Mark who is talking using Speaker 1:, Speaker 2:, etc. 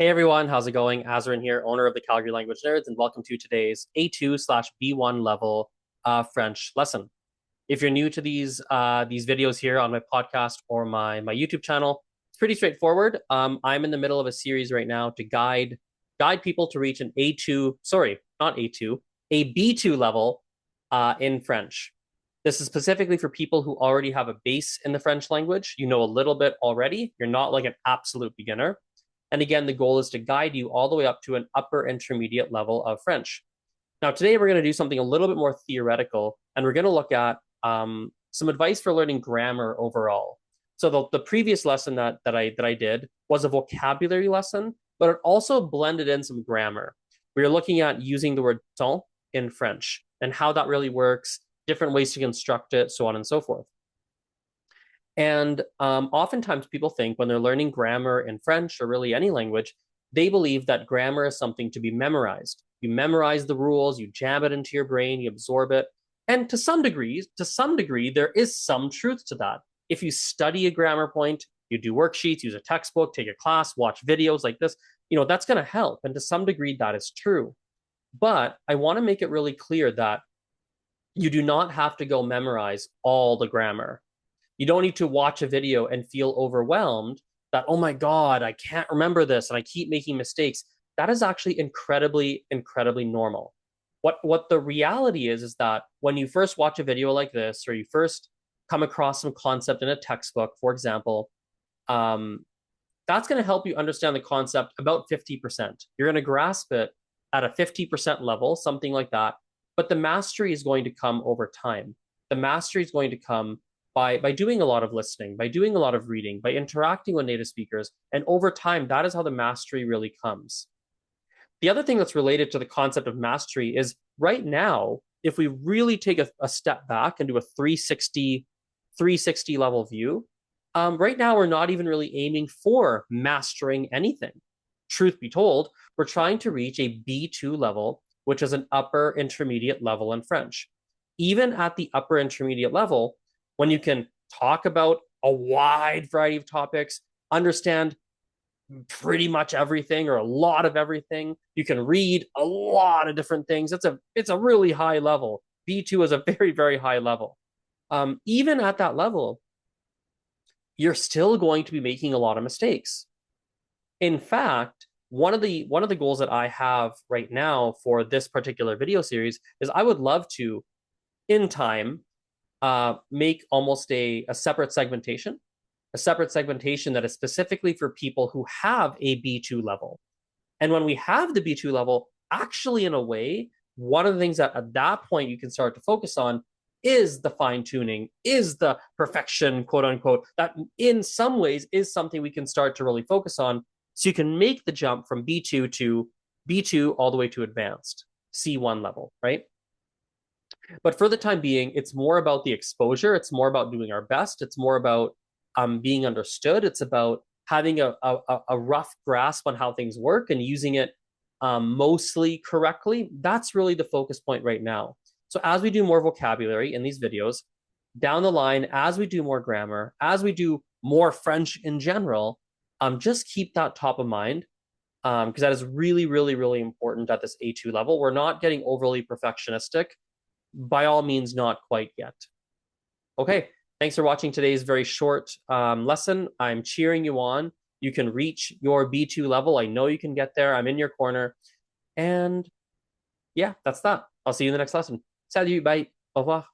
Speaker 1: Hey everyone, how's it going? Azren here, owner of the Calgary Language Nerds, and welcome to today's A2/B1 level French lesson. If you're new to these videos here on my podcast or my YouTube channel, it's pretty straightforward. I'm in the middle of a series right now to guide people to reach an A2, sorry, not A2, a B2 level in French. This is specifically for people who already have a base in the French language. You know a little bit already. You're not like an absolute beginner. And again, the goal is to guide you all the way up to an upper intermediate level of French. Now, today we're going to do something a little bit more theoretical, and we're going to look at some advice for learning grammar overall. So the previous lesson that I did was a vocabulary lesson, but it also blended in some grammar. We were looking at using the word temps in French and how that really works, different ways to construct it, so on and so forth. And oftentimes people think when they're learning grammar in French or really any language, they believe that grammar is something to be memorized. You memorize the rules, you jam it into your brain, you absorb it. And to some degree, there is some truth to that. If you study a grammar point, you do worksheets, use a textbook, take a class, watch videos like this, that's going to help. And to some degree, that is true. But I want to make it really clear that you do not have to go memorize all the grammar. You don't need to watch a video and feel overwhelmed that, oh my God, I can't remember this and I keep making mistakes. That is actually incredibly, incredibly normal. What the reality is that when you first watch a video like this, or you first come across some concept in a textbook, for example, that's going to help you understand the concept about 50%. You're going to grasp it at a 50% level, something like that. But the mastery is going to come over time. The mastery is going to come by doing a lot of listening, by doing a lot of reading, by interacting with native speakers. And over time, that is how the mastery really comes. The other thing that's related to the concept of mastery is right now, if we really take a step back and do a 360 level view, right now we're not even really aiming for mastering anything. Truth be told, we're trying to reach a B2 level, which is an upper intermediate level in French. Even at the upper intermediate level, when you can talk about a wide variety of topics, understand pretty much everything or a lot of everything, you can read a lot of different things. It's a really high level. B2 is a very, very high level. Even at that level, you're still going to be making a lot of mistakes. In fact, one of the goals that I have right now for this particular video series is I would love to, in time, make almost a separate segmentation that is specifically for people who have a B2 level. And when we have the B2 level, actually, in a way, one of the things that at that point you can start to focus on is the fine tuning, is the perfection, quote unquote, that in some ways is something we can start to really focus on. So you can make the jump from B2 to B2 all the way to advanced, C1 level, right? But for the time being, it's more about the exposure. It's more about doing our best. It's more about being understood. It's about having a rough grasp on how things work and using it mostly correctly. That's really the focus point right now. So as we do more vocabulary in these videos, down the line, as we do more grammar, as we do more French in general, just keep that top of mind because that is really, really, really important at this A2 level. We're not getting overly perfectionistic. By all means, not quite yet. Okay, thanks for watching today's very short lesson. I'm cheering you on. You can reach your B2 level. I know you can get there. I'm in your corner. And yeah, that's that. I'll see you in the next lesson. Salut, bye. Au revoir.